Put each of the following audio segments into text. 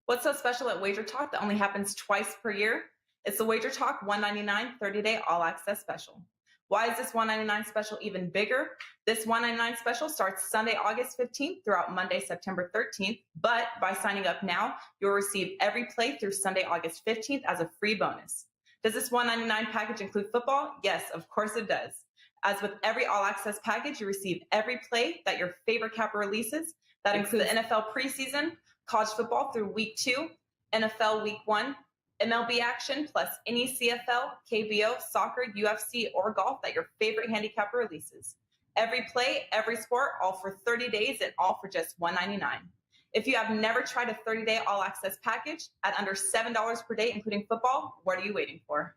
What's so special at WagerTalk that only happens twice per year? It's the WagerTalk $199 30-day all-access special. Why is this $199 special even bigger? This $199 special starts Sunday, August 15th throughout Monday, September 13th. But by signing up now, you'll receive every play through Sunday, August 15th as a free bonus. Does this $199 package include football? Yes, of course it does. As with every all-access package, you receive every play that your favorite capper releases. That includes the NFL preseason, college football through week 2, NFL week 1, MLB action, plus any CFL, KBO, soccer, UFC, or golf that your favorite handicapper releases. Every play, every sport, all for 30 days and all for just $199. If you have never tried a 30-day all-access package at under $7 per day, including football, what are you waiting for?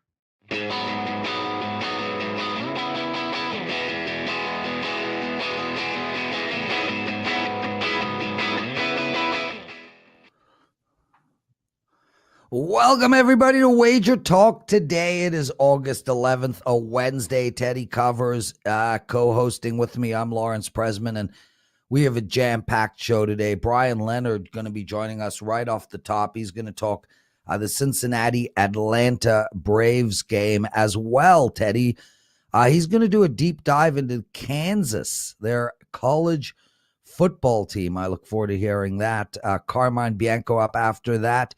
Welcome, everybody, to Wager Talk Today. It is August 11th, a Wednesday. Teddy covers, co-hosting with me. I'm Lawrence Presman, and we have a jam-packed show today. Bryan Leonard going to be joining us right off the top. He's going to talk the Cincinnati-Atlanta Braves game as well, Teddy. He's going to do a deep dive into Kansas, their college football team. I look forward to hearing that. Carmine Bianco up after that.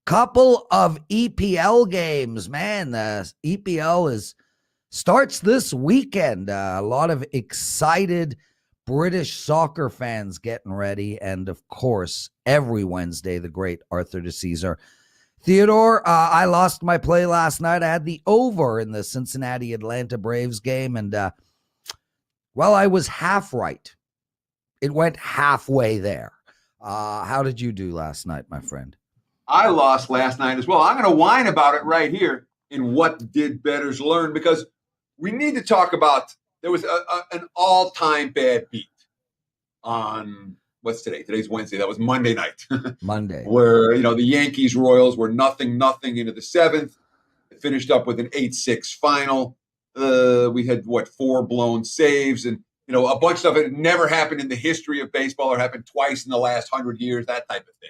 Couple of EPL games, man. The EPL starts this weekend. A lot of excited British soccer fans getting ready, and of course, every Wednesday, the great Arthur DiCesare. Theodore, I lost my play last night. I had the over in the Cincinnati-Atlanta Braves game, and well, I was half right. It went halfway there. How did you do last night, my friend? I lost last night as well. I'm going to whine about it right here in What Did Bettors Learn, because we need to talk about, there was an all-time bad beat on, what's today? Today's Wednesday. That was Monday night. Monday. Where, the Yankees-Royals were 0-0 into the 7th. It finished up with an 8-6 final. We had, 4 blown saves, and, a bunch of stuff that never happened in the history of baseball or happened twice in the last 100 years, that type of thing.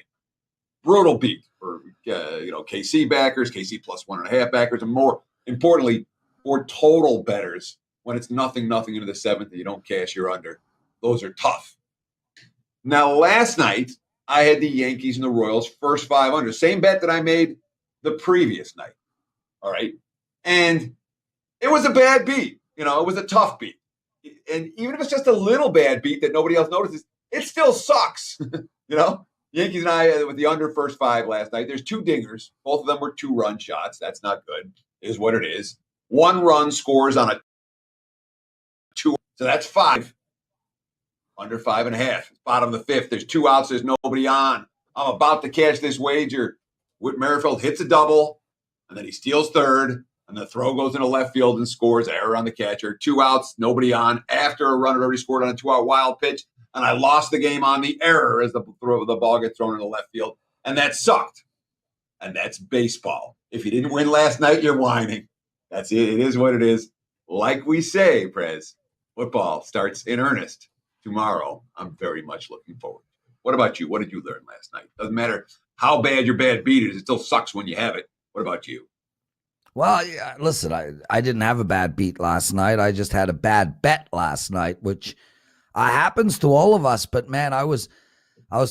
Brutal beat for, KC backers, KC plus 1.5 backers, and more importantly, for total bettors, when it's 0-0 into the 7th and you don't cash your under. Those are tough. Now, last night, I had the Yankees and the Royals first 5 under. Same bet that I made the previous night. All right. And it was a bad beat. It was a tough beat. And even if it's just a little bad beat that nobody else notices, it still sucks. Yankees and I with the under first 5 last night. There's 2 dingers. Both of them were 2-run shots. That's not good. It is what it is. 1 run scores on a 2. So that's 5. Under 5.5. Bottom of the 5th. There's 2 outs. There's nobody on. I'm about to cash this wager. Whit Merrifield hits a double, and then he steals third, and the throw goes into left field and scores. Error on the catcher. 2 outs. Nobody on. After a runner already scored on a 2-out wild pitch. And I lost the game on the error as the ball gets thrown into left field. And that sucked. And that's baseball. If you didn't win last night, you're whining. That's it. It is what it is. Like we say, Prez, football starts in earnest tomorrow. I'm very much looking forward to it. What about you? What did you learn last night? Doesn't matter how bad your bad beat is. It still sucks when you have it. What about you? Well, yeah, listen, I didn't have a bad beat last night. I just had a bad bet last night, which happens to all of us. But man, I was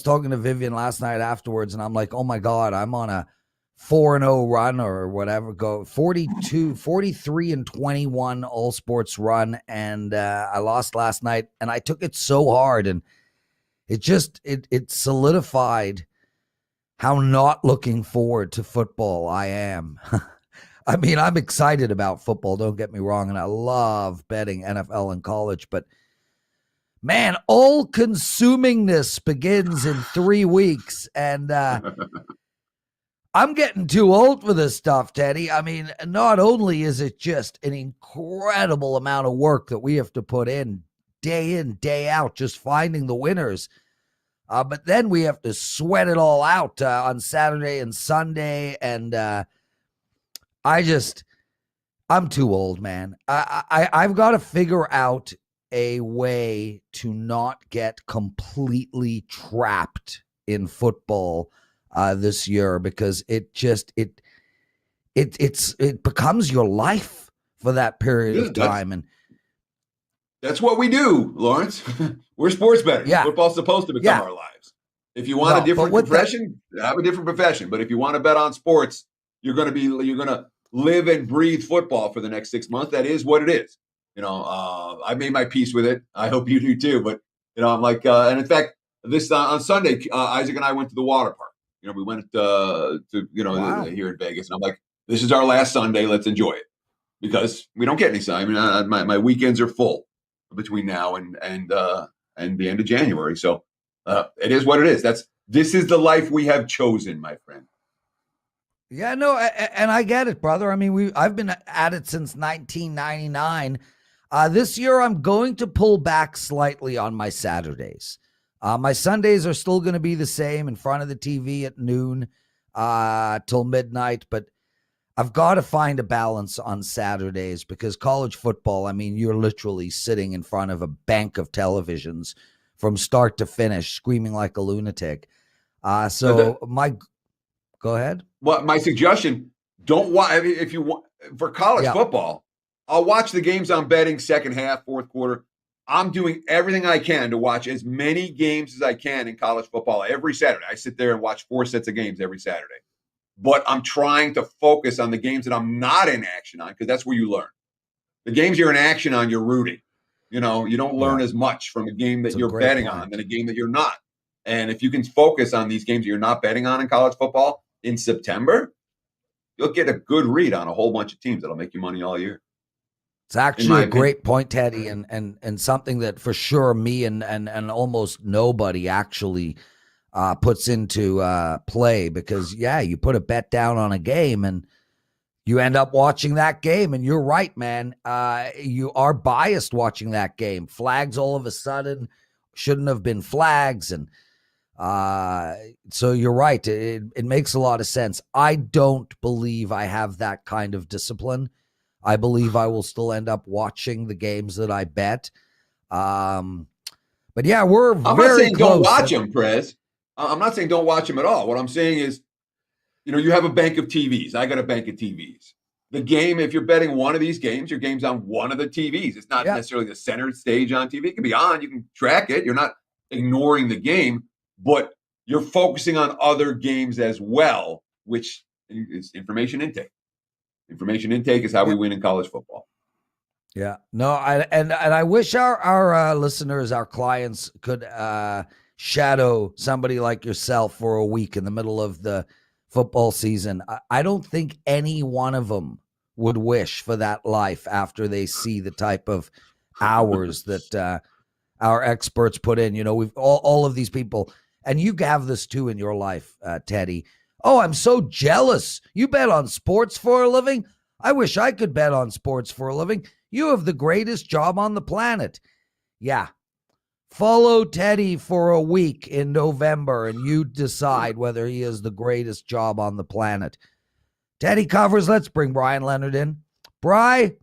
talking to Vivian last night afterwards, and I'm like, oh my God, I'm on a 4-0 run or whatever, go 43-21 all sports run. And I lost last night, and I took it so hard, and it solidified how not looking forward to football I am. I mean, I'm excited about football, don't get me wrong, and I love betting NFL and college, but man, all consumingness begins in 3 weeks, and I'm getting too old for this stuff, Teddy. I mean, not only is it just an incredible amount of work that we have to put in, day out, just finding the winners, but then we have to sweat it all out on Saturday and Sunday, and I'm too old, man. I've got to figure out a way to not get completely trapped in football this year, because it becomes your life for that period of time. And that's what we do, Lawrence. We're sports bettors. Yeah. Football's supposed to become our lives. If you want a different profession, have a different profession. But if you want to bet on sports, you're going to live and breathe football for the next 6 months. That is what it is. I made my peace with it. I hope you do too. But I'm like, and in fact, this on Sunday, Isaac and I went to the water park. We went to here in Vegas, and I'm like, this is our last Sunday. Let's enjoy it, because we don't get any sun. I mean, my weekends are full between now and the end of January. So it is what it is. This is the life we have chosen, my friend. Yeah, no, and I get it, brother. I mean, I've been at it since 1999. This year, I'm going to pull back slightly on my Saturdays. My Sundays are still going to be the same, in front of the TV at noon till midnight. But I've got to find a balance on Saturdays, because college football, I mean, you're literally sitting in front of a bank of televisions from start to finish, screaming like a lunatic. Go ahead. Well, my suggestion, don't watch, if you want, for college football, I'll watch the games I'm betting second half, fourth quarter. I'm doing everything I can to watch as many games as I can in college football every Saturday. I sit there and watch 4 sets of games every Saturday. But I'm trying to focus on the games that I'm not in action on, because that's where you learn. The games you're in action on, you're rooting. You don't learn as much from a game that you're betting on than a game that you're not. And if you can focus on these games that you're not betting on in college football in September, you'll get a good read on a whole bunch of teams that'll make you money all year. It's actually a great point, Teddy, and something that for sure me and almost nobody actually puts into play, because you put a bet down on a game and you end up watching that game, and you're right, man. You are biased watching that game. Flags all of a sudden shouldn't have been flags, and so you're right. It makes a lot of sense. I don't believe I have that kind of discipline. I believe I will still end up watching the games that I bet. But yeah, we're I'm very not saying close. Don't watch them, Prez. I'm not saying don't watch them at all. What I'm saying is, you have a bank of TVs. I got a bank of TVs. The game, if you're betting one of these games, your game's on one of the TVs. It's not necessarily the center stage on TV. It can be on. You can track it. You're not ignoring the game, but you're focusing on other games as well, which is information intake. Information intake is how we win in college football. Yeah, no, I wish our listeners, our clients, could shadow somebody like yourself for a week in the middle of the football season. I don't think any one of them would wish for that life after they see the type of hours that our experts put in. We've all of these people, and you have this too in your life, Teddy. Oh, I'm so jealous. You bet on sports for a living? I wish I could bet on sports for a living. You have the greatest job on the planet. Yeah. Follow Teddy for a week in November, and you decide whether he has the greatest job on the planet. Teddy covers. Let's bring Bryan Leonard in. Bri,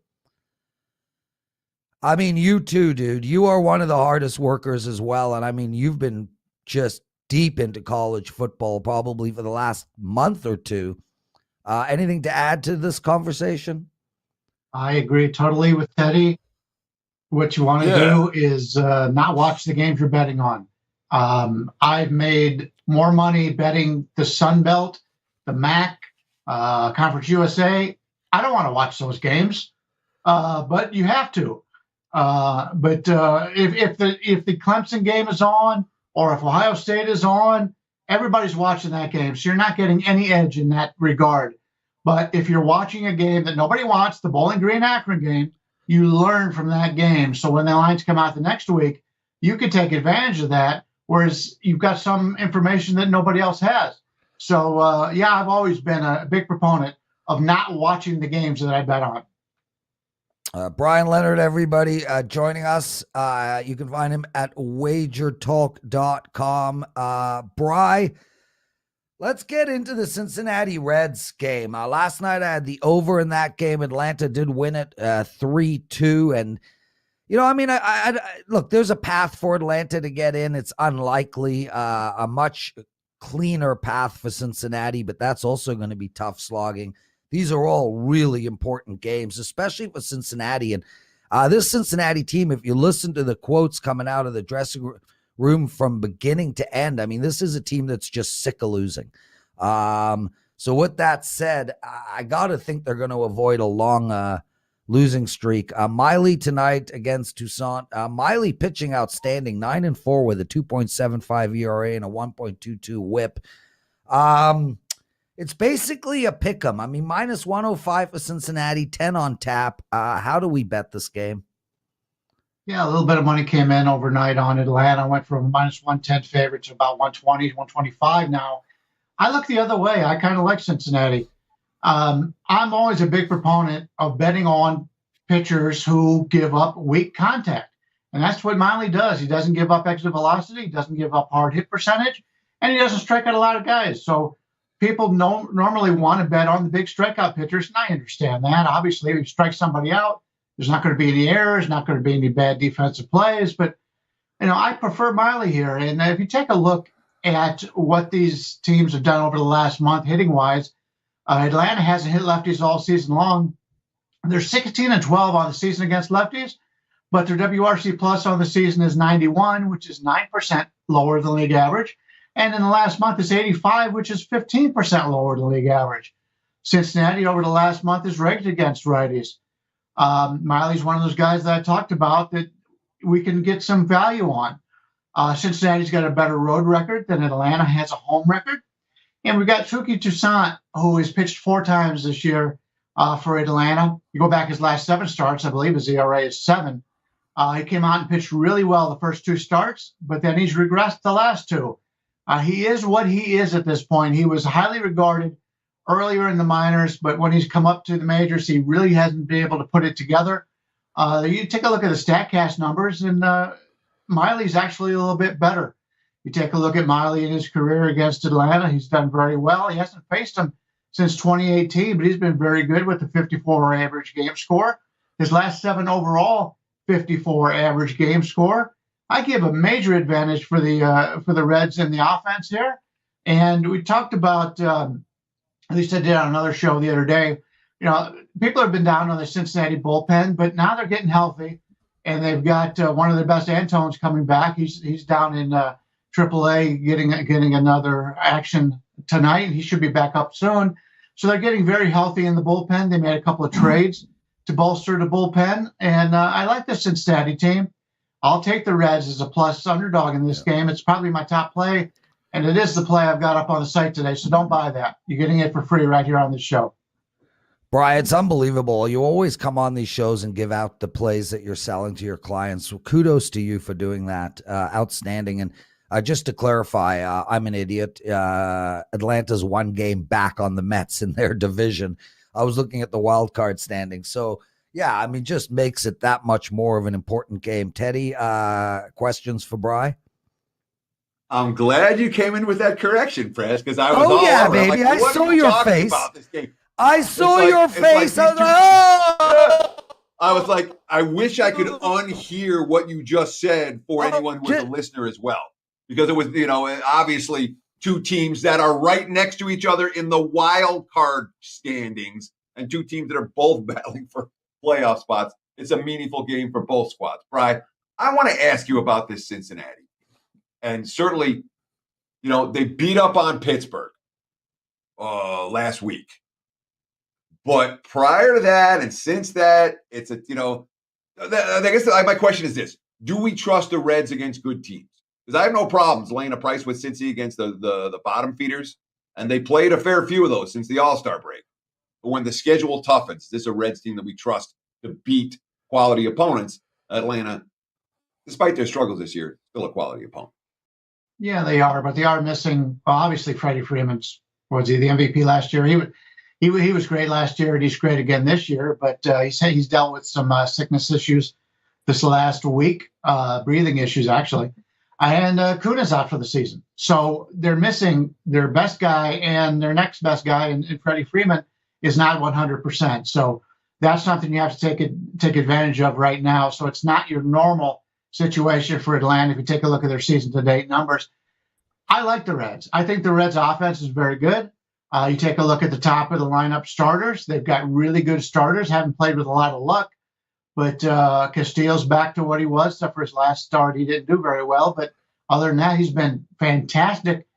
I mean, you too, dude. You are one of the hardest workers as well. And I mean, you've been just deep into college football probably for the last month or two. Anything to add to this conversation? I agree totally with Teddy. What you want to do is not watch the games you're betting on. I've made more money betting the Sun Belt, the MAC, Conference USA. I don't want to watch those games, but you have to. But if the Clemson game is on, or if Ohio State is on, everybody's watching that game. So you're not getting any edge in that regard. But if you're watching a game that nobody wants, the Bowling Green Akron game, you learn from that game. So when the lines come out the next week, you can take advantage of that, whereas you've got some information that nobody else has. So, I've always been a big proponent of not watching the games that I bet on. Bryan Leonard, everybody, joining us. You can find him at WagerTalk.com. Bri, let's get into the Cincinnati Reds game. Last night I had the over in that game. Atlanta did win it 3-2. And, I look, there's a path for Atlanta to get in. It's unlikely. A much cleaner path for Cincinnati, but that's also going to be tough slogging. These are all really important games, especially for Cincinnati. And this Cincinnati team, if you listen to the quotes coming out of the dressing room from beginning to end, I mean, this is a team that's just sick of losing. So with that said, I got to think they're going to avoid a long losing streak. Miley tonight against Toussaint. Miley pitching outstanding, 9-4 with a 2.75 ERA and a 1.22 WHIP. It's basically a pick 'em. I mean, minus 105 for Cincinnati, 10 on tap. How do we bet this game? Yeah, a little bit of money came in overnight on Atlanta. Went from minus 110 favorite to about 120, 125 now. I look the other way. I kind of like Cincinnati. I'm always a big proponent of betting on pitchers who give up weak contact. And that's what Miley does. He doesn't give up exit velocity. He doesn't give up hard hit percentage. And he doesn't strike out a lot of guys. So people normally want to bet on the big strikeout pitchers. And I understand that. Obviously, if you strike somebody out, there's not going to be any errors, not going to be any bad defensive plays. But, I prefer Miley here. And if you take a look at what these teams have done over the last month hitting-wise, Atlanta hasn't hit lefties all season long. They're 16-12 on the season against lefties, but their WRC plus on the season is 91, which is 9% lower than league average. And in the last month is 85, which is 15% lower than league average. Cincinnati over the last month is ranked against righties. Miley's one of those guys that I talked about that we can get some value on. Cincinnati's got a better road record than Atlanta has a home record. And we've got Touki Toussaint, who has pitched 4 times this year for Atlanta. You go back his last 7 starts, I believe his ERA is 7. He came out and pitched really well the first 2 starts, but then he's regressed the last 2. He is what he is at this point. He was highly regarded earlier in the minors, but when he's come up to the majors, he really hasn't been able to put it together. You take a look at the StatCast numbers, and Miley's actually a little bit better. You take a look at Miley in his career against Atlanta. He's done very well. He hasn't faced him since 2018, but he's been very good with the 54 average game score. His last 7 overall, 54 average game score. I give a major advantage for the Reds in the offense here. And we talked about, at least I did on another show the other day, people have been down on the Cincinnati bullpen, but now they're getting healthy. And they've got one of their best Antones coming back. He's down in AAA getting another action tonight. He should be back up soon. So they're getting very healthy in the bullpen. They made a couple of trades to bolster the bullpen. And I like the Cincinnati team. I'll take the Reds as a plus underdog in this game. It's probably my top play. And it is the play I've got up on the site today. So don't buy that. You're getting it for free right here on this show. Brian, it's unbelievable. You always come on these shows and give out the plays that you're selling to your clients. So kudos to you for doing that. Outstanding. And just to clarify, I'm an idiot. Atlanta's 1 game back on the Mets in their division. I was looking at the wild card standings. So, yeah, I mean, just makes it that much more of an important game. Teddy, questions for Bri? I'm glad you came in with that correction, Prez, because I was baby. Like, I saw your face. About this game? I saw your face. I was like, oh! I was like, I wish I could unhear what you just said for anyone who was a listener as well. Because it was, obviously 2 teams that are right next to each other in the wild card standings and 2 teams that are both battling for playoff spots. It's a meaningful game for both squads. Brian, I want to ask you about this Cincinnati. And certainly, they beat up on Pittsburgh last week. But prior to that and since that, it's I guess my question is this. Do we trust the Reds against good teams? Because I have no problems laying a price with Cincy against the bottom feeders. And they played a fair few of those since the All-Star break. But when the schedule toughens, this is a Reds team that we trust to beat quality opponents. Atlanta, despite their struggles this year, still a quality opponent. Yeah, they are, but they are missing, obviously, Freddie Freeman's, was he the MVP last year? He was great last year, and he's great again this year, but he's dealt with some sickness issues this last week, breathing issues, actually. And Kuna's out for the season. So they're missing their best guy, and their next best guy, and Freddie Freeman, is not 100%. So that's something you have to take advantage of right now. So it's not your normal situation for Atlanta. If you take a look at their season-to-date numbers, I like the Reds. I think the Reds offense is very good. You take a look at the top of the lineup starters. They've got really good starters, haven't played with a lot of luck. But Castillo's back to what he was, except for his last start. He didn't do very well. But other than that, he's been fantastic.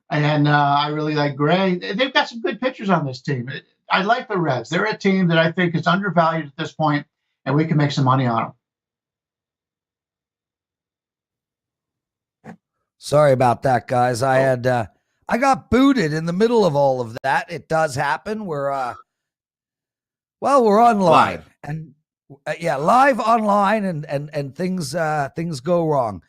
And I really like Gray. They've got some good pitchers on this team. I like the Reds. They're a team that I think is undervalued at this point, and we can make some money on them. Sorry about that, guys. I got booted in the middle of all of that. It does happen. We're online Live. and live online and things go wrong.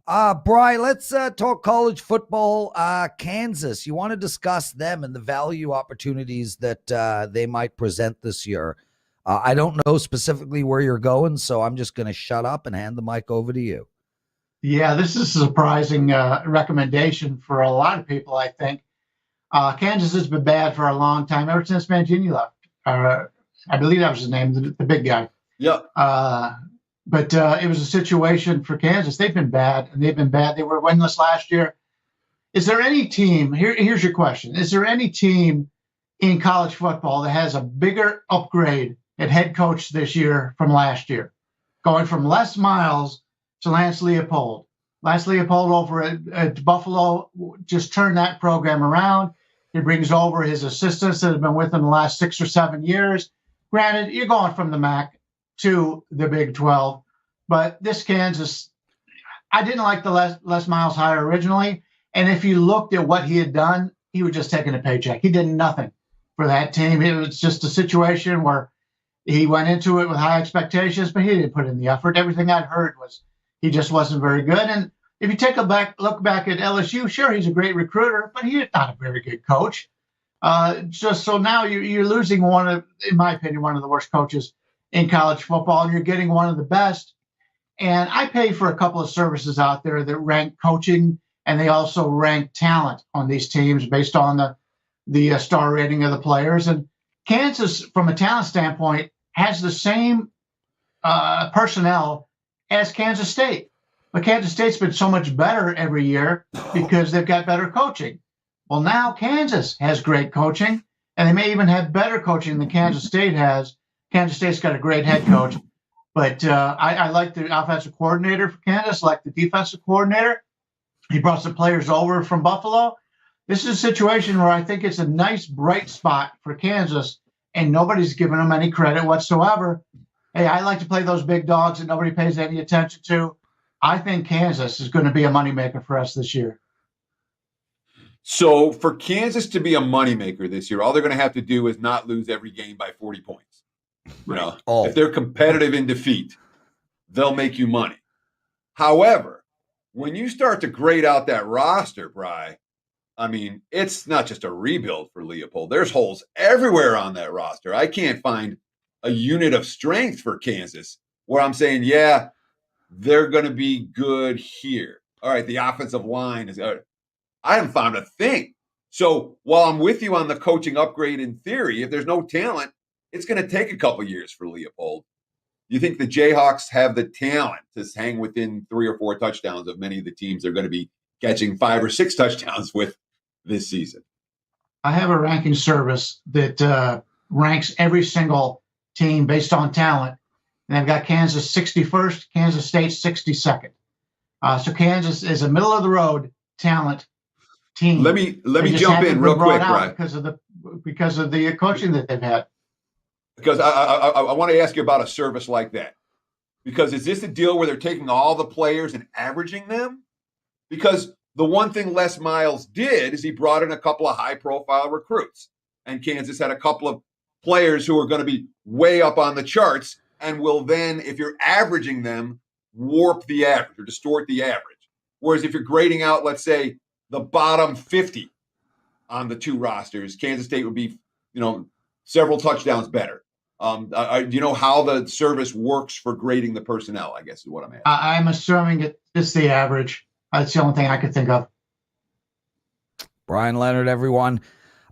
Brian, let's talk college football. Kansas, you want to discuss them and the value opportunities that they might present this year. I don't know specifically where you're going, so I'm just going to shut up and hand the mic over to you. Yeah, this is a surprising recommendation for a lot of people, I think. Kansas has been bad for a long time, ever since Mangini left. I believe that was his name, the big guy. Yeah. But it was a situation for Kansas. They've been bad, and they've been bad. They were winless last year. Is there any team, here's your question, is there any team in college football that has a bigger upgrade at head coach this year from last year? Going from Les Miles to Lance Leopold. Lance Leopold over at Buffalo just turned that program around. He brings over his assistants that have been with him the last 6 or 7 years. Granted, you're going from the MAC to the Big 12, but this Kansas, I didn't like the Les Miles hire originally. And if you looked at what he had done, he was just taking a paycheck. He did nothing for that team. It was just a situation where he went into it with high expectations, but he didn't put in the effort. Everything I'd heard was he just wasn't very good. And if you take a look back at LSU, sure, he's a great recruiter, but he's not a very good coach. Just so now you're losing in my opinion, one of the worst coaches in college football, and you're getting one of the best. And I pay for a couple of services out there that rank coaching, and they also rank talent on these teams based on the star rating of the players. And Kansas, from a talent standpoint, has the same personnel as Kansas State. But Kansas State's been so much better every year because they've got better coaching. Well, now Kansas has great coaching, and they may even have better coaching than Kansas State has. Kansas State's got a great head coach. But I like the offensive coordinator for Kansas, like the defensive coordinator. He brought some players over from Buffalo. This is a situation where I think it's a nice, bright spot for Kansas, and nobody's giving them any credit whatsoever. Hey, I like to play those big dogs that nobody pays any attention to. I think Kansas is going to be a moneymaker for us this year. So for Kansas to be a moneymaker this year, all they're going to have to do is not lose every game by 40 points. You know, if they're competitive in defeat, they'll make you money. However, when you start to grade out that roster, Bri, I mean, it's not just a rebuild for Leopold. There's holes everywhere on that roster. I can't find a unit of strength for Kansas where I'm saying, yeah, they're going to be good here. All right, the offensive line is I haven't found a thing. So while I'm with you on the coaching upgrade in theory, if there's no talent, it's going to take a couple years for Leopold. You think the Jayhawks have the talent to hang within 3 or 4 touchdowns of many of the teams they're going to be catching 5 or 6 touchdowns with this season? I have a ranking service that ranks every single team based on talent. And I've got Kansas 61st, Kansas State 62nd. So Kansas is a middle of the road talent team. Let me jump in real quick, Brian, because of the coaching that they've had. Because I want to ask you about a service like that. Because is this a deal where they're taking all the players and averaging them? Because the one thing Les Miles did is he brought in a couple of high-profile recruits. And Kansas had a couple of players who are going to be way up on the charts and will then, if you're averaging them, warp the average or distort the average. Whereas if you're grading out, let's say, the bottom 50 on the 2 rosters, Kansas State would be, several touchdowns better. Do you know how the service works for grading the personnel, I guess is what I'm asking. I'm assuming it's the average. That's the only thing I could think of. Bryan Leonard, everyone.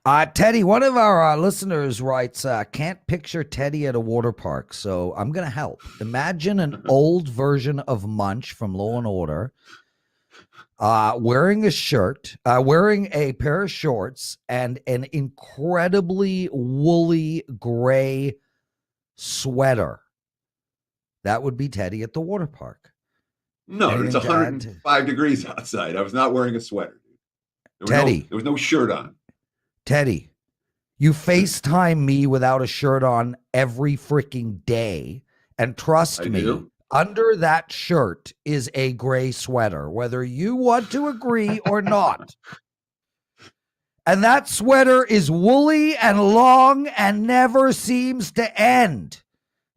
Teddy, one of our listeners writes, can't picture Teddy at a water park, so I'm going to help. Imagine an old version of Munch from Law & Order. wearing a shirt, wearing a pair of shorts, and an incredibly woolly gray sweater. That would be Teddy at the water park. No, Anything it's to add? 105 degrees outside. I was not wearing a sweater. Teddy. There was no shirt on. Teddy, you FaceTime me without a shirt on every freaking day. And trust I me, do. under that shirt is a gray sweater, whether you want to agree or not. And that sweater is woolly and long and never seems to end.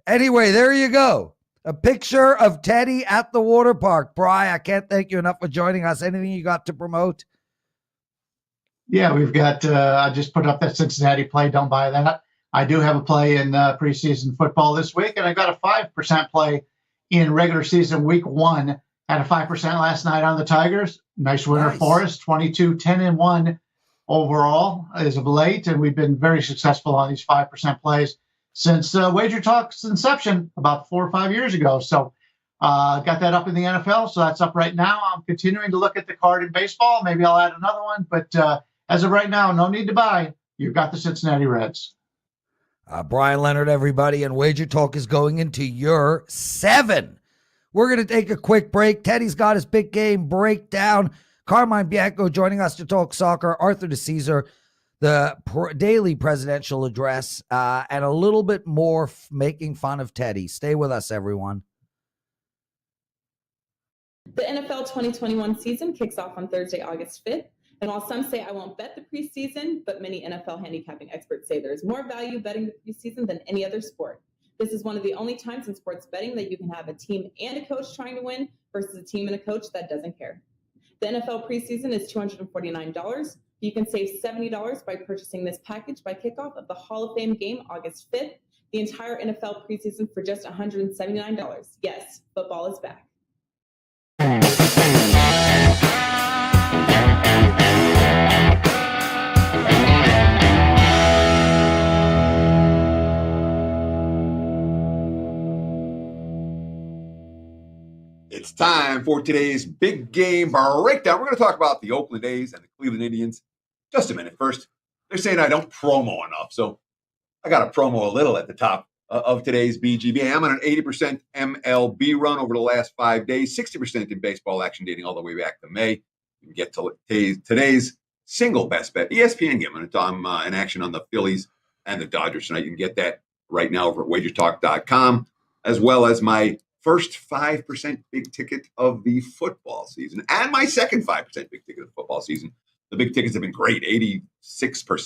Anyway, there you go. A picture of Teddy at the water park. Bri, I can't thank you enough for joining us. Anything you got to promote? Yeah, we've got, I just put up that Cincinnati play. Don't buy that. I do have a play in preseason football this week, and I got a 5% play in regular season week 1. Had a 5% last night on the Tigers. Nice winner for us, 22-10-1 overall as of late. And we've been very successful on these 5% plays since WagerTalk's inception about 4 or 5 years ago. So got that up in the NFL. So that's up right now. I'm continuing to look at the card in baseball. Maybe I'll add another one. But as of right now, no need to buy. You've got the Cincinnati Reds. Bryan Leonard, everybody, and WagerTalk is going into year 7. We're going to take a quick break. Teddy's got his big game breakdown. Carmine Bianco joining us to talk soccer. Arthur DiCesare, the daily presidential address, and a little bit more making fun of Teddy. Stay with us, everyone. The NFL 2021 season kicks off on Thursday, August 5th. And while some say I won't bet the preseason, but many NFL handicapping experts say there is more value betting the preseason than any other sport. This is one of the only times in sports betting that you can have a team and a coach trying to win versus a team and a coach that doesn't care. The NFL preseason is $249. You can save $70 by purchasing this package by kickoff of the Hall of Fame game August 5th. The entire NFL preseason for just $179. Yes, football is back. It's time for today's big game breakdown. We're going to talk about the Oakland A's and the Cleveland Indians. Just a minute. First, they're saying I don't promo enough, so I got to promo a little at the top of today's BGB. I'm on an 80% MLB run over the last 5 days, 60% in baseball action dating all the way back to May. You can get to today's single best bet, ESPN game. I'm in action on the Phillies and the Dodgers tonight. You can get that right now over at WagerTalk.com, as well as my first 5% big ticket of the football season and my second 5% big ticket of the football season. The big tickets have been great, 86%.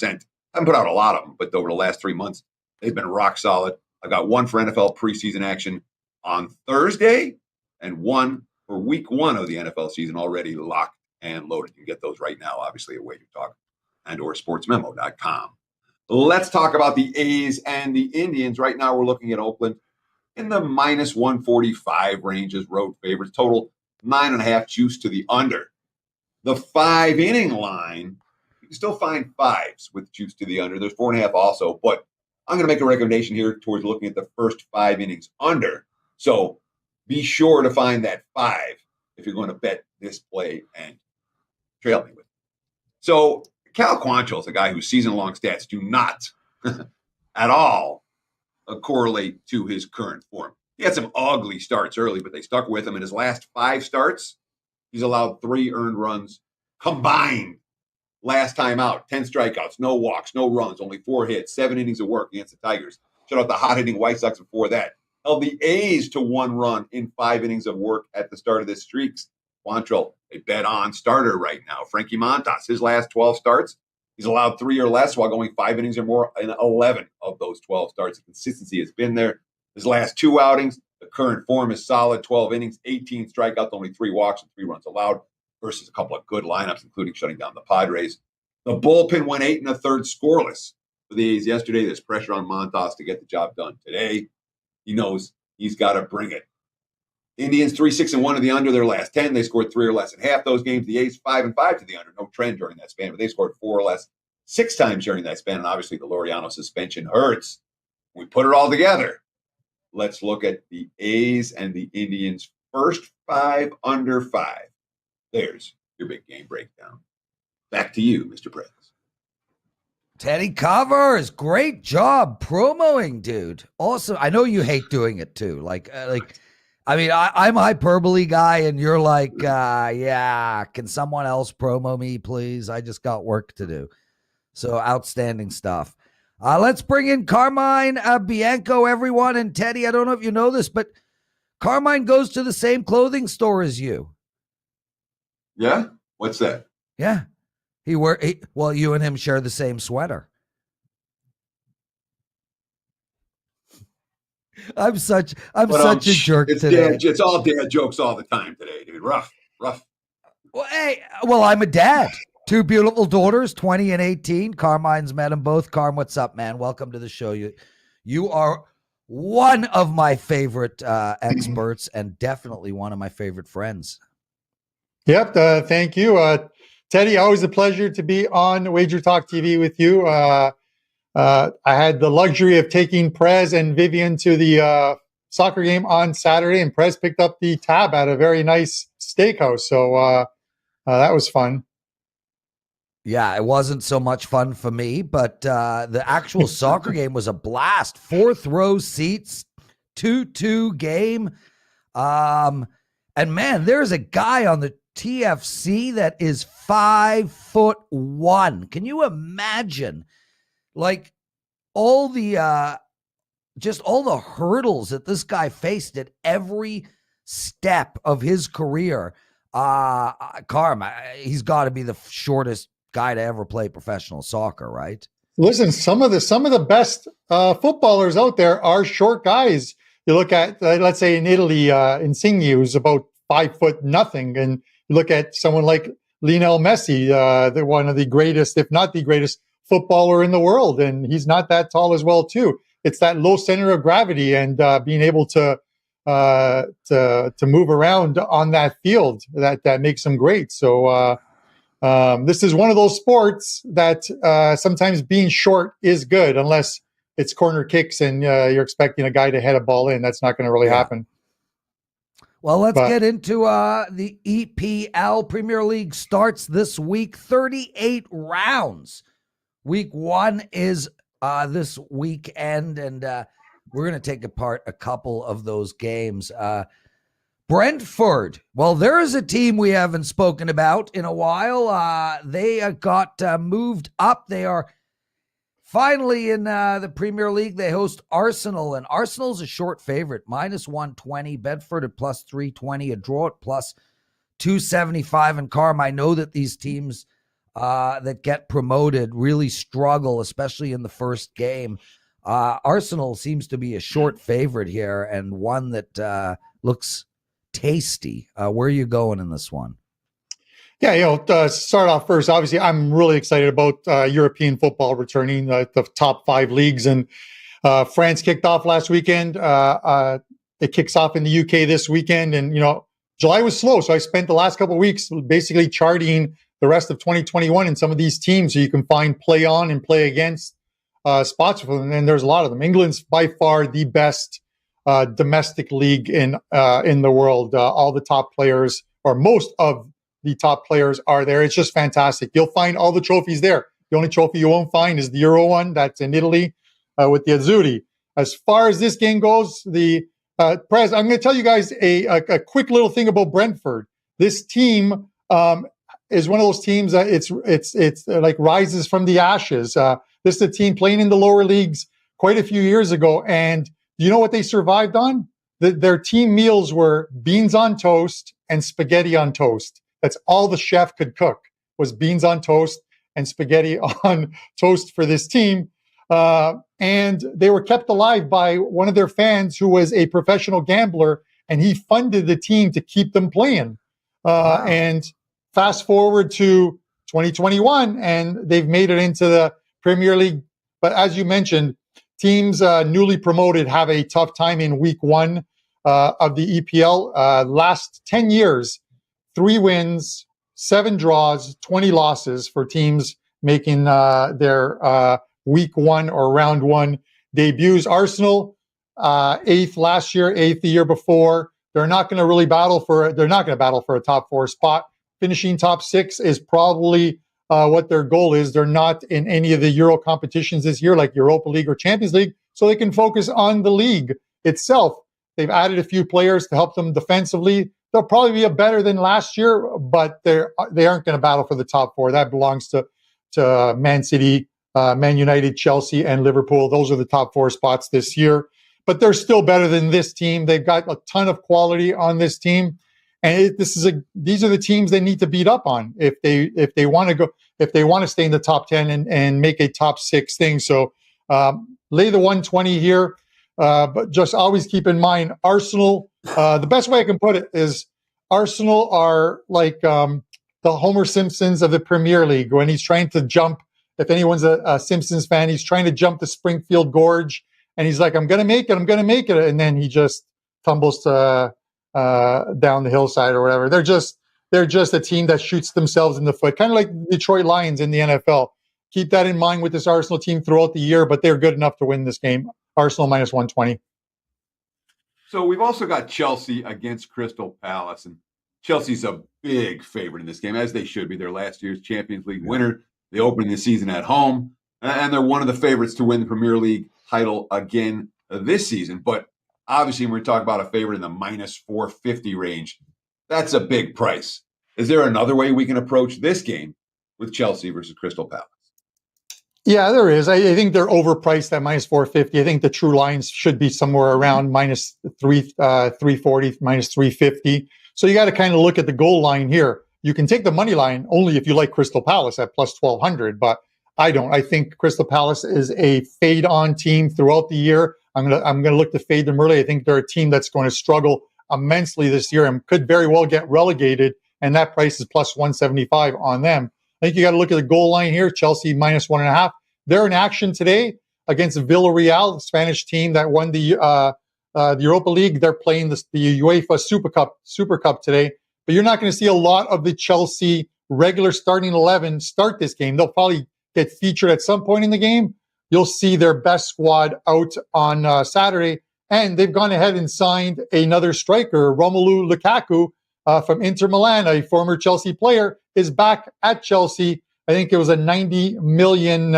I haven't put out a lot of them, but over the last 3 months, they've been rock solid. I got one for NFL preseason action on Thursday and one for week 1 of the NFL season already locked and loaded. You can get those right now, obviously, at WagerTalk and or sportsmemo.com. Let's talk about the A's and the Indians. Right now, we're looking at Oakland in the minus 145 range as road favorites. Total 9.5 juice to the under. The 5-inning line, you can still find 5s with juice to the under. There's 4.5 also, but I'm going to make a recommendation here towards looking at the first 5 innings under. So be sure to find that 5 if you're going to bet this play and trail me with it. So Cal Quantrill is a guy whose season-long stats do not at all correlate to his current form. He had some ugly starts early, but they stuck with him. In his last 5 starts, he's allowed 3 earned runs combined. Last time out, 10 strikeouts, no walks, no runs, only 4 hits, 7 innings of work against the Tigers. Shut out the hot-hitting White Sox before that. Held the A's to 1 run in 5 innings of work at the start of this streak. Quantrill, a bet-on starter right now. Frankie Montas, his last 12 starts, he's allowed 3 or less while going 5 innings or more in 11 of those 12 starts. The consistency has been there. His last 2 outings, the current form is solid, 12 innings, 18 strikeouts, only 3 walks and 3 runs allowed versus a couple of good lineups, including shutting down the Padres. The bullpen went 8 1/3 scoreless for the A's yesterday. There's pressure on Montas to get the job done today. He knows he's got to bring it. Indians 3-6-1 to the under their last 10. They scored 3 or less in half those games. The A's 5-5 to the under. No trend during that span, but they scored 4 or less 6 times during that span. And obviously the Laureano suspension hurts. When we put it all together, let's look at the A's and the Indians' first 5 under 5. There's your big game breakdown. Back to you, Mr. Prez. Teddy Covers, great job promoing, dude. Awesome. I know you hate doing it too. I mean, I'm a hyperbole guy, and you're like, yeah, can someone else promo me, please? I just got work to do. So outstanding stuff. Let's bring in Carmine Bianco, everyone. And Teddy, I don't know if you know this, but Carmine goes to the same clothing store as you. Yeah? What's that? Yeah. Well, you and him share the same sweater. I'm such a jerk today. It's all dad jokes all the time today, dude. Rough. Well, I'm a dad. 2 beautiful daughters, 20 and 18. Carmine's met them both. Carm, what's up, man? Welcome to the show. You are one of my favorite experts and definitely one of my favorite friends. Yep. Thank you. Teddy, always a pleasure to be on WagerTalk TV with you. I had the luxury of taking Prez and Vivian to the soccer game on Saturday, and Prez picked up the tab at a very nice steakhouse. So that was fun. Yeah, it wasn't so much fun for me, but the actual soccer game was a blast. 4th row seats, 2-2 game. And man, there's a guy on the TFC that is 5'1". Can you imagine like all the hurdles that this guy faced at every step of his career? Carm, he's got to be the shortest guy to ever play professional soccer, right? Listen, some of the best footballers out there are short guys. You look at, let's say in Italy, Insigne, who's about 5 foot nothing, and you look at someone like Lionel Messi, one of the greatest, if not the greatest, footballer in the world, and he's not that tall as well, too. It's that low center of gravity and being able to move around on that field that makes him great. So this is one of those sports that sometimes being short is good, unless it's corner kicks and you're expecting a guy to head a ball in. That's not going to really happen. Well, let's get into the EPL. Premier League starts this week, 38 rounds. Week 1 is this weekend, and we're going to take apart a couple of those games. Brentford, well, there is a team we haven't spoken about in a while. They got moved up. They are finally in the Premier League. They host Arsenal, and Arsenal's a short favorite, -120. Bedford at +320, a draw at +275. And Carm, I know that these teams that get promoted really struggle, especially in the first game. Arsenal seems to be a short favorite here, and one that looks tasty. Where are you going in this one? Yeah, start off first. Obviously, I'm really excited about European football returning, the top 5 leagues. And France kicked off last weekend. It kicks off in the UK this weekend. And, July was slow. So I spent the last couple of weeks basically charting the rest of 2021 in some of these teams so you can find play on and play against spots for them. And there's a lot of them. England's by far the best domestic league in the world. All the top players, or most of the top players, are there. It's just fantastic. You'll find all the trophies there. The only trophy you won't find is the Euro one. That's in Italy with the Azzurri. As far as this game goes, the Prez, I'm going to tell you guys a quick little thing about Brentford. This team is one of those teams that it's like rises from the ashes. This is a team playing in the lower leagues quite a few years ago, and you know what they survived on? Their team meals were beans on toast and spaghetti on toast. That's all the chef could cook, was beans on toast and spaghetti on toast for this team. And they were kept alive by one of their fans who was a professional gambler, and he funded the team to keep them playing. Wow. And fast forward to 2021, and they've made it into the Premier League. But as you mentioned, teams newly promoted have a tough time in week 1 of the EPL. Last 10 years, 3 wins, 7 draws, 20 losses for teams making their week 1 or round 1 debuts. Arsenal, 8th last year, 8th the year before. They're not going to battle for a top 4 spot. finishing top 6 is probably what their goal is. They're not in any of the Euro competitions this year, like Europa League or Champions League, so they can focus on the league itself. They've added a few players to help them defensively. They'll probably be better than last year, but they aren't going to battle for the top 4. That belongs to Man City, Man United, Chelsea, and Liverpool. Those are the top 4 spots this year. But they're still better than this team. They've got a ton of quality on this team, and these are the teams they need to beat up on if they want to stay in the top 10 and make a top 6 thing. So lay the 120 here, but just always keep in mind Arsenal. The best way I can put it is Arsenal are like the Homer Simpsons of the Premier League when he's trying to jump. If anyone's a Simpsons fan, he's trying to jump the Springfield Gorge. And he's like, I'm going to make it. And then he just tumbles down the hillside or whatever. They're just a team that shoots themselves in the foot, kind of like the Detroit Lions in the NFL. Keep that in mind with this Arsenal team throughout the year, but they're good enough to win this game. Arsenal minus 120. So we've also got Chelsea against Crystal Palace. And Chelsea's a big favorite in this game, as they should be. They're last year's Champions League winner. They opened the season at home, and they're one of the favorites to win the Premier League title again this season. But obviously, when we're talking about a favorite in the minus 450 range, that's a big price. Is there another way we can approach this game with Chelsea versus Crystal Palace? Yeah, there is. I think they're overpriced at minus 450. I think the true lines should be somewhere around minus 340, minus 350. So you got to kind of look at the goal line here. You can take the money line only if you like Crystal Palace at plus 1,200, but I don't. I think Crystal Palace is a fade-on team throughout the year. I'm gonna look to fade them early. I think they're a team that's going to struggle immensely this year and could very well get relegated, and that price is plus 175 on them. I think you got to look at the goal line here. Chelsea minus 1.5. They're in action today against Villarreal, the Spanish team that won the Europa League. They're playing the UEFA Super Cup today. But you're not going to see a lot of the Chelsea regular starting 11 start this game. They'll probably get featured at some point in the game. You'll see their best squad out on Saturday. And they've gone ahead and signed another striker, Romelu Lukaku, from Inter Milan, a former Chelsea player, is back at Chelsea. I think it was a 90 million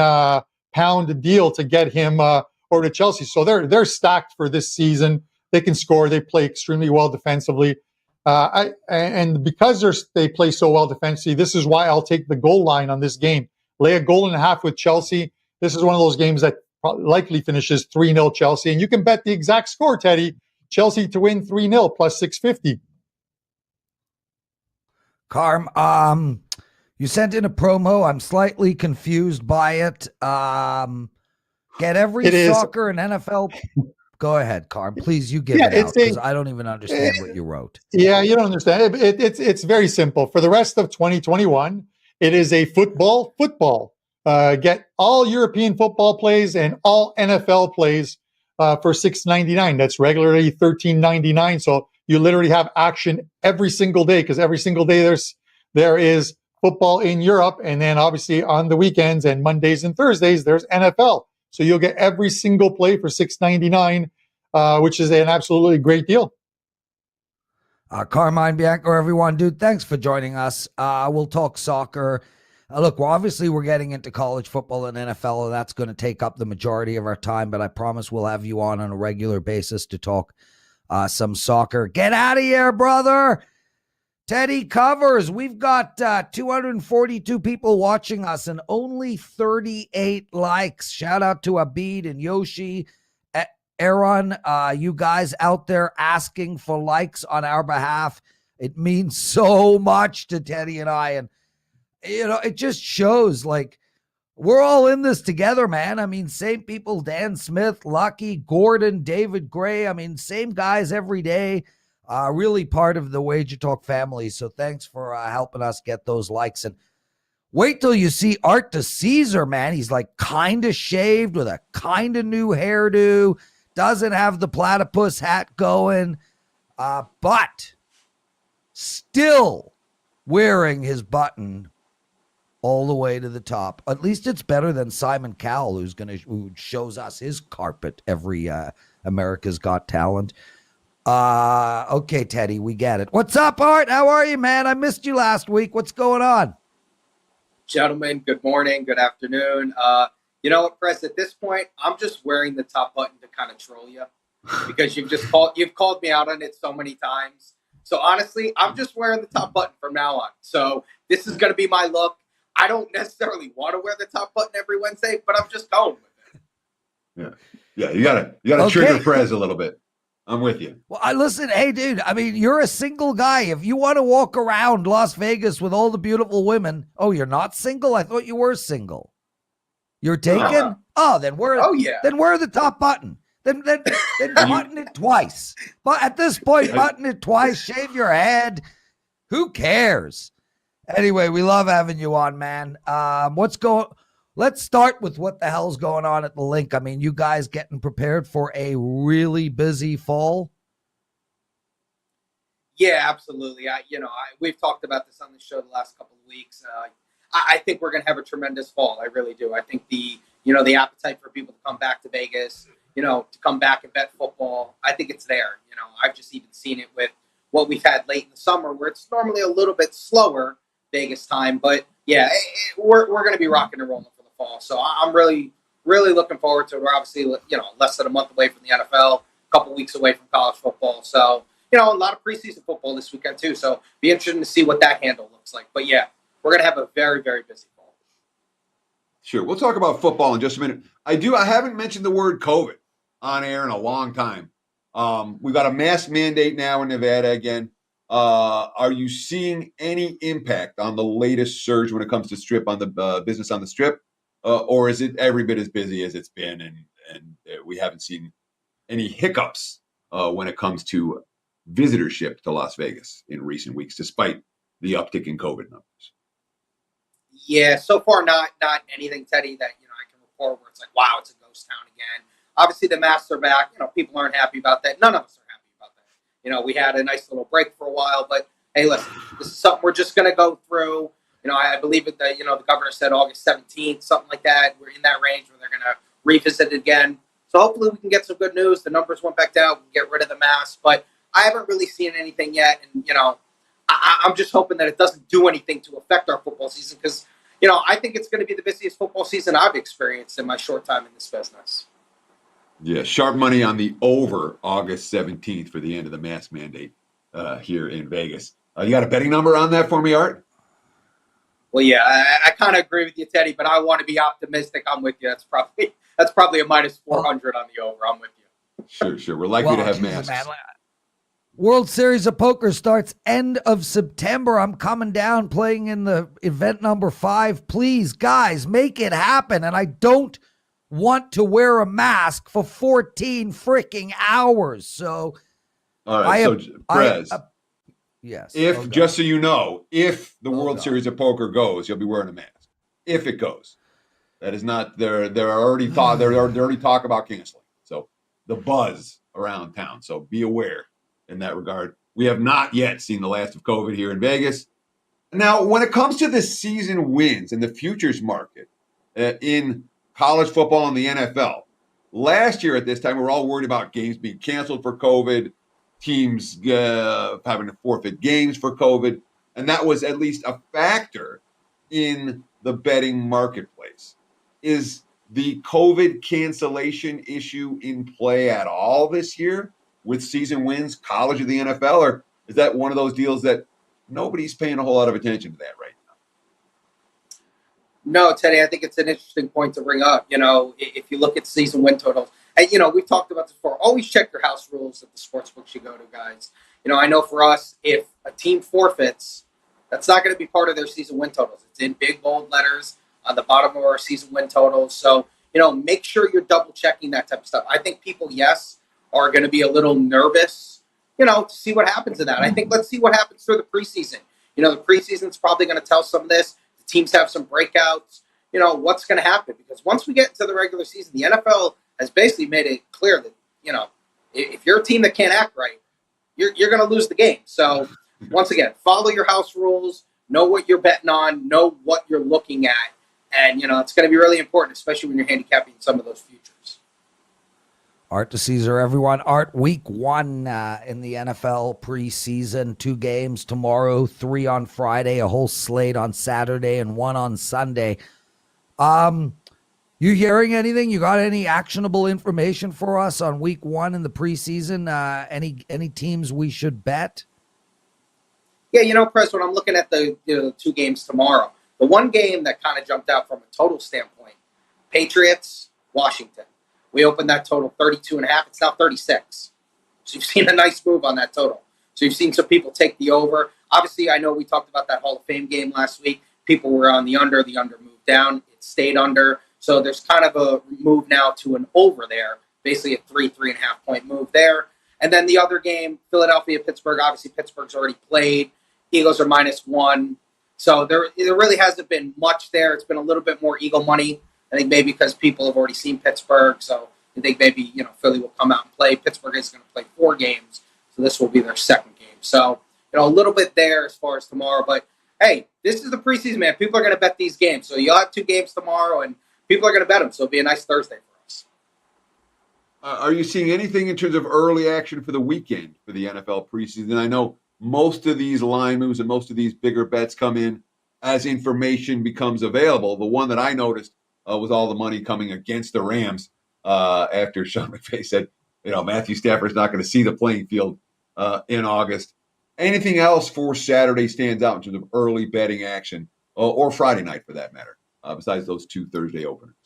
pound deal to get him over to Chelsea. So they're stacked for this season. They can score. They play extremely well defensively. And because they play so well defensively, this is why I'll take the goal line on this game. Lay a goal and a half with Chelsea. This is one of those games that likely finishes 3-0 Chelsea. And you can bet the exact score, Teddy. Chelsea to win 3-0 plus 650. Carm, you sent in a promo. I'm slightly confused by it. Get every soccer and NFL. Go ahead, Carm. Please, you get it out because I don't even understand what you wrote. Yeah, you don't understand. It's very simple. For the rest of 2021, it is a football. Get all European football plays and all NFL plays for $6.99. That's regularly $13.99. So you literally have action every single day because every single day there is football in Europe, and then obviously on the weekends and Mondays and Thursdays there's NFL. So you'll get every single play for $6.99, which is an absolutely great deal. Carmine Bianco, everyone, dude, thanks for joining us. We'll talk soccer. Look, we're getting into college football and NFL, and that's going to take up the majority of our time, but I promise we'll have you on a regular basis to talk some soccer. Get out of here, brother. Teddy covers. We've got 242 people watching us and only 38 likes. Shout out to Abid and Yoshi. Aaron, you guys out there asking for likes on our behalf. It means so much to Teddy and I. And, it just shows like we're all in this together, man. I mean, same people, Dan Smith, Lucky, Gordon, David Gray. I mean, same guys every day. Really part of the WagerTalk family. So thanks for helping us get those likes. And wait till you see Art DiCesare, man. He's like kind of shaved with a kind of new hairdo. Doesn't have the platypus hat going, but still wearing his button all the way to the top. At least it's better than Simon Cowell, who shows us his carpet every America's Got Talent. Okay, Teddy, we get it. What's up, Art? How are you, man? I missed you last week. What's going on? Gentlemen, good morning, good afternoon. You know what, Prez, at this point, I'm just wearing the top button to kind of troll you because you've called me out on it so many times. So honestly, I'm just wearing the top button from now on. So this is going to be my look. I don't necessarily want to wear the top button every Wednesday, but I'm just going with it. Yeah. You gotta trigger Prez a little bit. I'm with you. Well, listen, hey, dude, I mean, you're a single guy. If you want to walk around Las Vegas with all the beautiful women, you're not single? I thought you were single. You're taken? Then wear the top button. Then button it twice. But at this point, button it twice, shave your head. Who cares? Anyway, we love having you on, man. Let's start with what the hell's going on at the LINQ. I mean, you guys getting prepared for a really busy fall? Yeah, absolutely. We've talked about this on the show the last couple of weeks. I think we're going to have a tremendous fall. I really do. I think the appetite for people to come back to Vegas, to come back and bet football, I think it's there. I've just even seen it with what we've had late in the summer where it's normally a little bit slower Vegas time. But yeah, we're going to be rocking and rolling for the fall. So I'm really, really looking forward to it. We're obviously, less than a month away from the NFL, a couple weeks away from college football. So, a lot of preseason football this weekend too. So be interesting to see what that handle looks like. But yeah, we're going to have a very, very busy fall. Sure. We'll talk about football in just a minute. I haven't mentioned the word COVID on air in a long time. We've got a mask mandate now in Nevada again. Are you seeing any impact on the latest surge when it comes to business on the strip? Or is it every bit as busy as it's been and we haven't seen any hiccups when it comes to visitorship to Las Vegas in recent weeks, despite the uptick in COVID numbers? Yeah, so far not anything, Teddy, that I can report where it's like, wow, it's a ghost town again. Obviously, the masks are back. People aren't happy about that. None of us are happy about that. We had a nice little break for a while, but hey, listen, this is something we're just going to go through. I believe that the governor said August 17th, something like that. We're in that range where they're going to revisit it again. So hopefully we can get some good news. The numbers went back down. We can get rid of the masks, but I haven't really seen anything yet. And I'm just hoping that it doesn't do anything to affect our football season because, I think it's going to be the busiest football season I've experienced in my short time in this business. Yeah, sharp money on the over August 17th for the end of the mask mandate here in Vegas. You got a betting number on that for me, Art? Well, yeah, I kind of agree with you, Teddy, but I want to be optimistic. I'm with you. That's probably a minus 400 on the over. I'm with you. Sure. We're likely to have masks. Man, World Series of Poker starts end of September. I'm coming down playing in the event number 5. Please, guys, make it happen. And I don't want to wear a mask for 14 freaking hours. So, all right. Prez, yes. Just so you know, if the World Series of Poker goes, you'll be wearing a mask. If it goes, that is not. They're already talk about canceling. So the buzz around town. So be aware. In that regard, we have not yet seen the last of COVID here in Vegas. Now, when it comes to the season wins and the futures market in college football and the NFL, last year at this time, we were all worried about games being canceled for COVID, teams having to forfeit games for COVID, and that was at least a factor in the betting marketplace. Is the COVID cancellation issue in play at all this year? With season wins, college or the NFL, or is that one of those deals that nobody's paying a whole lot of attention to that right now? No, Teddy, I think it's an interesting point to bring up. If you look at season win totals, and we've talked about this before, always check your house rules at the sports books you go to, guys. I know for us, if a team forfeits, that's not going to be part of their season win totals. It's in big bold letters on the bottom of our season win totals. So, make sure you're double checking that type of stuff. I think people, are going to be a little nervous, to see what happens in that. I think let's see what happens through the preseason. The preseason's probably going to tell some of this. The teams have some breakouts. What's going to happen? Because once we get into the regular season, the NFL has basically made it clear that, if you're a team that can't act right, you're going to lose the game. So once again, follow your house rules, know what you're betting on, know what you're looking at. And, it's going to be really important, especially when you're handicapping some of those futures. Art DiCesare, everyone. Art, week 1 in the NFL preseason, 2 games tomorrow, 3 on Friday, a whole slate on Saturday, and 1 on Sunday. You hearing anything? You got any actionable information for us on week 1 in the preseason? Any teams we should bet? Yeah, Prez, when I'm looking at the 2 games tomorrow, the one game that kind of jumped out from a total standpoint, Patriots, Washington. We opened that total 32.5. It's now 36. So you've seen a nice move on that total. So you've seen some people take the over. Obviously, I know we talked about that Hall of Fame game last week. People were on the under. The under moved down. It stayed under. So there's kind of a move now to an over there, basically a 3.5 point move there. And then the other game, Philadelphia, Pittsburgh. Obviously, Pittsburgh's already played. Eagles are -1. So there really hasn't been much there. It's been a little bit more Eagle money. I think maybe because people have already seen Pittsburgh, so I think maybe Philly will come out and play. Pittsburgh is going to play 4 games, so this will be their second game. So a little bit there as far as tomorrow. But hey, this is the preseason, man. People are going to bet these games, so you'll have 2 games tomorrow, and people are going to bet them. So it'll be a nice Thursday for us. Are you seeing anything in terms of early action for the weekend for the NFL preseason? I know most of these line moves and most of these bigger bets come in as information becomes available. The one that I noticed was all the money coming against the Rams after Sean McVay said, Matthew Stafford's not going to see the playing field in August. Anything else for Saturday stands out in terms of early betting action, or Friday night for that matter, besides those 2 Thursday openers?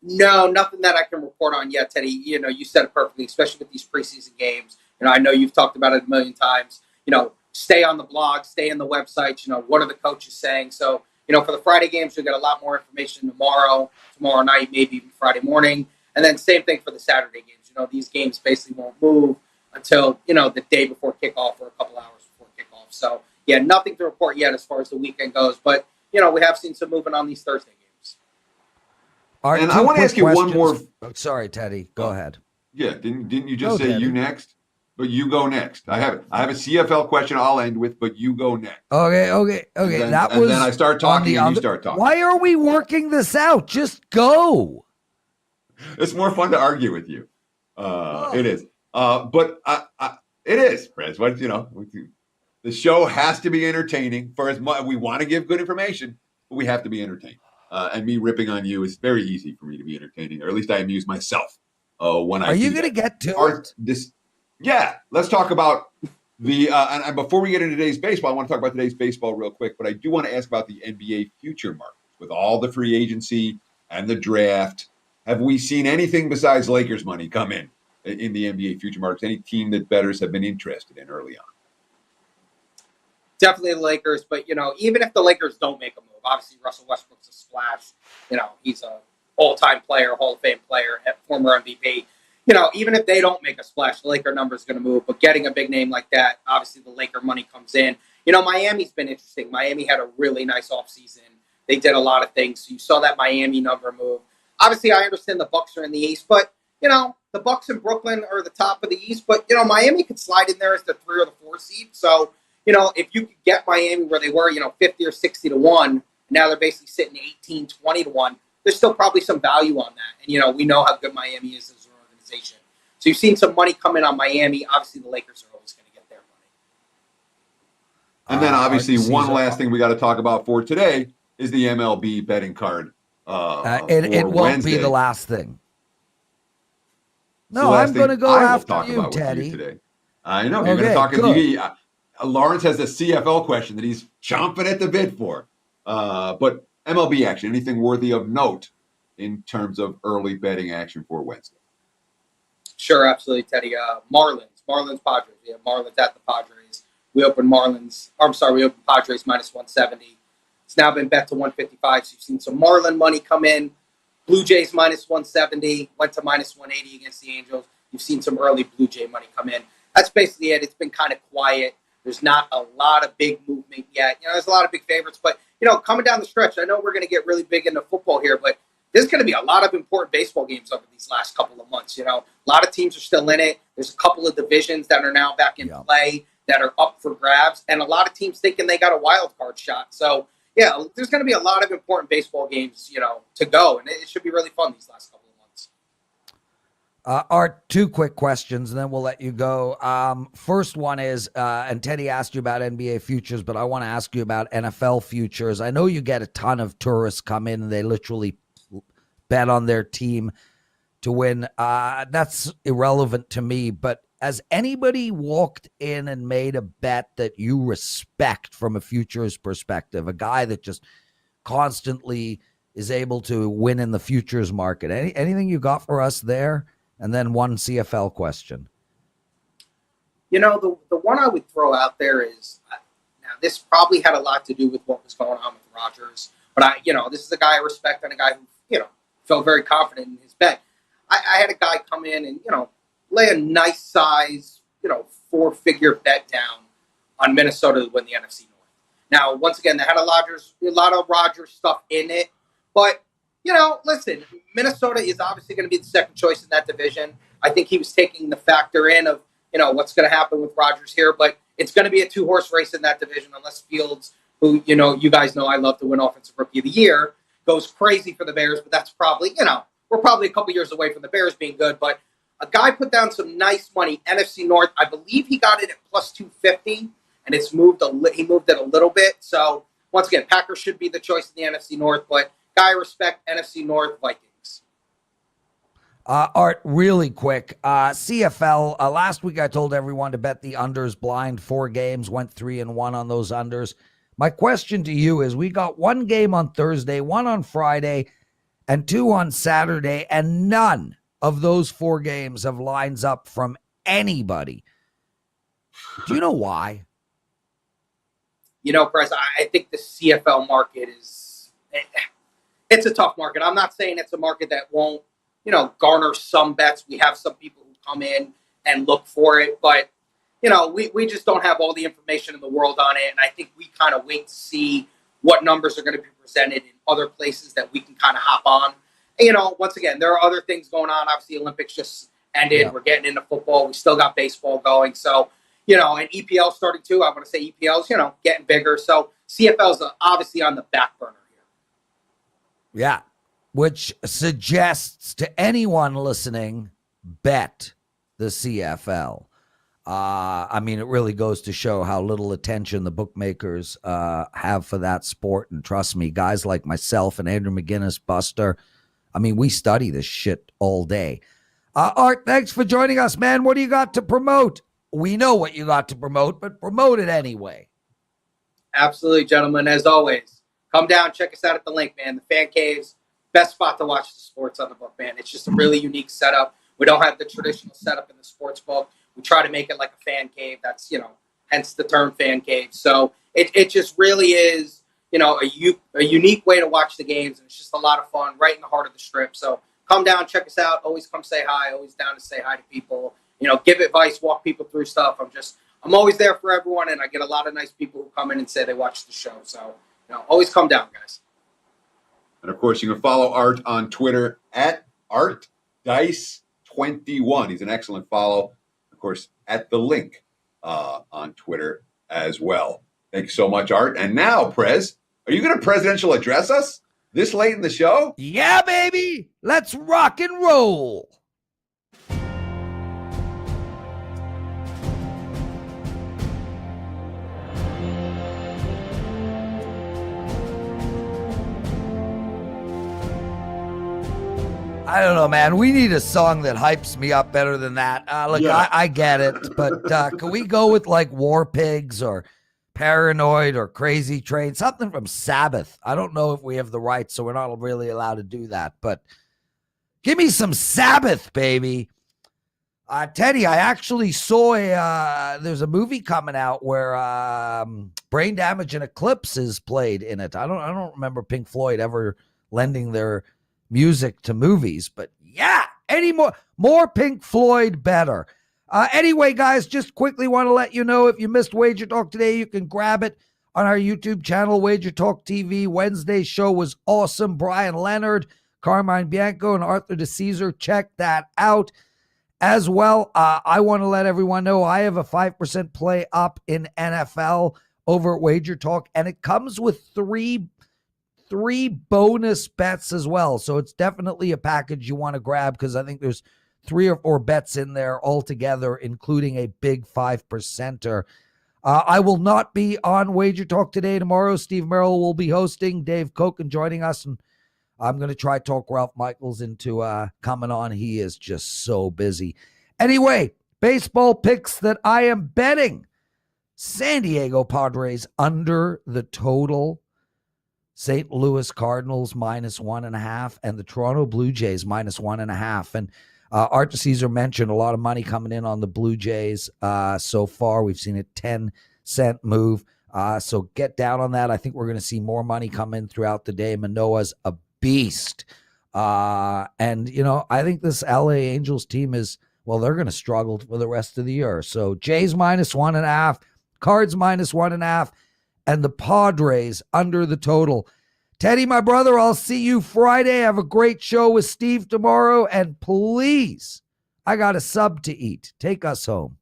No, nothing that I can report on yet, Teddy. You said it perfectly, especially with these preseason games. I know you've talked about it a million times. Stay on the blog, stay in the website. What are the coaches saying? So, for the Friday games, we'll get a lot more information tomorrow night, maybe even Friday morning. And then same thing for the Saturday games. These games basically won't move until, the day before kickoff or a couple hours before kickoff. So, yeah, nothing to report yet as far as the weekend goes. But, we have seen some movement on these Thursday games. Art, and I want to ask you one more. Sorry, Teddy. Go ahead. Yeah, didn't you just say Teddy. You next? But you go next. I have a CFL question I'll end with, but you go next. Okay. And then I start talking and you start talking. Why are we working this out? Just go. It's more fun to argue with you. It is. But it is, Prez. What the show has to be entertaining. For as much we want to give good information, but we have to be entertained. And me ripping on you is very easy for me to be entertaining, or at least I amuse myself when I. Are you going to get to it? Yeah, let's talk about the and before we get into today's baseball, I want to talk about today's baseball real quick, but I do want to ask about the NBA future market. With all the free agency and the draft, have we seen anything besides Lakers money come in the NBA future markets? Any team that bettors have been interested in early on? Definitely the Lakers, but even if the Lakers don't make a move, obviously Russell Westbrook's a splash. He's a all-time player, Hall of Fame player, former MVP. Even if they don't make a splash, the Laker number is going to move. But getting a big name like that, obviously the Laker money comes in. Miami's been interesting. Miami had a really nice offseason. They did a lot of things. So you saw that Miami number move. Obviously, I understand the Bucks are in the East, but, the Bucks in Brooklyn are the top of the East. But, Miami could slide in there as the 3 or the 4 seed. So, if you could get Miami where they were, 50 or 60 to 1, and now they're basically sitting 18, 20 to 1, there's still probably some value on that. And, we know how good Miami is as an organization. So you've seen some money come in on Miami. Obviously, the Lakers are always going to get their money. And then, obviously, one last thing we got to talk about for today is the MLB betting card. It won't Wednesday. be the last thing. No, So I'm going to go after you, about Teddy. you today. I know you're going to talk. Lawrence has a CFL question that he's chomping at the bit for. But MLB action, anything worthy of note in terms of early betting action for Wednesday? Sure, absolutely, Teddy. Marlins, Padres. We have Marlins at the Padres. We opened Padres -170. It's now been bet to 155. So you've seen some Marlin money come in. Blue Jays -170, went to -180 against the Angels. You've seen some early Blue Jay money come in. That's basically it. It's been kind of quiet. There's not a lot of big movement yet. There's a lot of big favorites, but coming down the stretch, I know we're going to get really big into football here, but there's going to be a lot of important baseball games over these last couple of months. A lot of teams are still in it. There's a couple of divisions that are now back in play that are up for grabs, and a lot of teams thinking they got a wild card shot. So, yeah, there's going to be a lot of important baseball games, to go, and it should be really fun these last couple of months. Art, two quick questions, and then we'll let you go. First one is, and Teddy asked you about NBA futures, but I want to ask you about NFL futures. I know you get a ton of tourists come in and they literally bet on their team to win. That's irrelevant to me, but has anybody walked in and made a bet that you respect from a futures perspective? A guy that just constantly is able to win in the futures market. Anything you got for us there? And then one CFL question. The one I would throw out there is, now this probably had a lot to do with what was going on with Rodgers, but this is a guy I respect and a guy who, felt very confident in his bet. I had a guy come in and, lay a nice size, 4-figure bet down on Minnesota to win the NFC North. Now, once again, they had a lot of Rodgers stuff in it, but listen, Minnesota is obviously going to be the second choice in that division. I think he was taking the factor in of, what's going to happen with Rodgers here, but it's going to be a 2-horse race in that division unless Fields, who, you guys know I love to win Offensive Rookie of the Year, goes crazy for the Bears, but that's probably, we're probably a couple years away from the Bears being good, but a guy put down some nice money, NFC North. I believe he got it at plus 250, and he moved it a little bit. So, once again, Packers should be the choice in the NFC North, but guy respect, NFC North, Vikings. Art, really quick. CFL, last week I told everyone to bet the unders blind. 4 games, went 3-1 on those unders. My question to you is, we got 1 game on Thursday, 1 on Friday, and 2 on Saturday, and none of those 4 games have lines up from anybody. Do you know why? Prez, I think the CFL market is... It's a tough market. I'm not saying it's a market that won't, garner some bets. We have some people who come in and look for it, but, we just don't have all the information in the world on it. And I think we kind of wait to see what numbers are going to be presented in other places that we can kind of hop on. And, once again, there are other things going on. Obviously, Olympics just ended. Yeah. We're getting into football. We still got baseball going. So, and EPL starting too. I want to say EPL's, getting bigger. So CFL's obviously on the back burner. Yeah, which suggests to anyone listening, bet the CFL. It really goes to show how little attention the bookmakers have for that sport. And trust me, guys like myself and Andrew McGinnis, Buster, we study this shit all day. Art, thanks for joining us, man. What do you got to promote? We know what you got to promote, but promote it anyway. Absolutely, gentlemen. As always, come down, check us out at the LINQ, man. The fan caves, best spot to watch the sports on the book, man. It's just a really unique setup. We don't have the traditional setup in the sports book. We try to make it like a fan cave. That's, hence the term fan cave. So it just really is, a unique way to watch the games. And it's just a lot of fun right in the heart of the strip. So come down, check us out. Always come say hi. Always down to say hi to people. Give advice, walk people through stuff. I'm always there for everyone. And I get a lot of nice people who come in and say they watch the show. So, always come down, guys. And, of course, you can follow Art on Twitter at ArtDice21. He's an excellent follow. Of course, at the LINQ on Twitter as well. Thank you so much, Art. And now, Prez, are you going to presidential address us this late in the show? Yeah, baby. Let's rock and roll. I don't know, man. We need a song that hypes me up better than that. I get it, but can we go with like War Pigs or Paranoid or Crazy Train? Something from Sabbath. I don't know if we have the rights, so we're not really allowed to do that, but give me some Sabbath, baby. Teddy, I actually saw there's a movie coming out where Brain Damage and Eclipse is played in it. I don't remember Pink Floyd ever lending their music to movies, but yeah, more Pink Floyd, better. Anyway, guys, just quickly want to let you know, if you missed Wager Talk today, you can grab it on our YouTube channel, Wager Talk TV. Wednesday's show was awesome. Bryan Leonard, Carmine Bianco, and Arthur DiCesare. Check that out as well. I want to let everyone know I have a 5% play up in NFL over at Wager Talk, and it comes with three bonus bets as well. So it's definitely a package you want to grab, because I think there's 3 or 4 bets in there altogether, including a big 5%er. I will not be on Wager Talk today. Tomorrow, Steve Merrill will be hosting, Dave Koken joining us, and I'm going to try talk Ralph Michaels into coming on. He is just so busy. Anyway, baseball picks that I am betting. San Diego Padres under the total. St. Louis Cardinals -1.5, and the Toronto Blue Jays -1.5. And Art DiCesare mentioned a lot of money coming in on the Blue Jays so far. We've seen a 10-cent move. So get down on that. I think we're going to see more money come in throughout the day. Manoah's a beast. And, you know, I think this LA Angels team is, well, they're going to struggle for the rest of the year. So Jays -1.5, Cards -1.5, and the Padres under the total. Teddy, my brother, I'll see you Friday. Have a great show with Steve tomorrow. And please, I got a sub to eat. Take us home.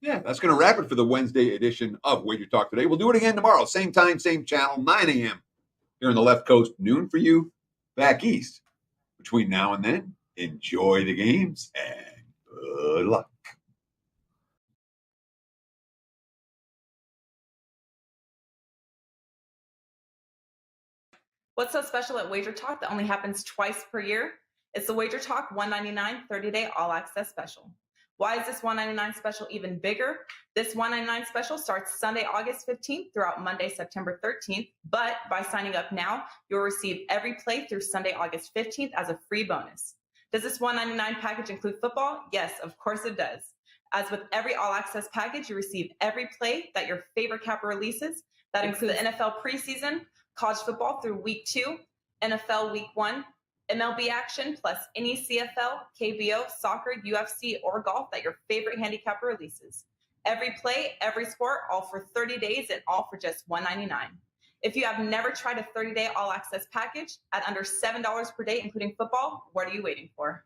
Yeah, that's going to wrap it for the Wednesday edition of Wager Talk Today. We'll do it again tomorrow. Same time, same channel, 9 a.m. here on the left coast, noon for you back east. Between now and then, enjoy the games and good luck. What's so special at Wager Talk that only happens twice per year? It's the Wager Talk $199 30-day all-access special. Why is this $199 special even bigger? This $199 special starts Sunday, August 15th throughout Monday, September 13th. But by signing up now, you'll receive every play through Sunday, August 15th as a free bonus. Does this $199 package include football? Yes, of course it does. As with every all-access package, you receive every play that your favorite capper releases. That includes the NFL preseason, college football through week 2, NFL week 1, MLB action, plus any CFL, KBO, soccer, UFC, or golf that your favorite handicapper releases. Every play, every sport, all for 30 days and all for just $199. If you have never tried a 30-day all-access package at under $7 per day, including football, what are you waiting for?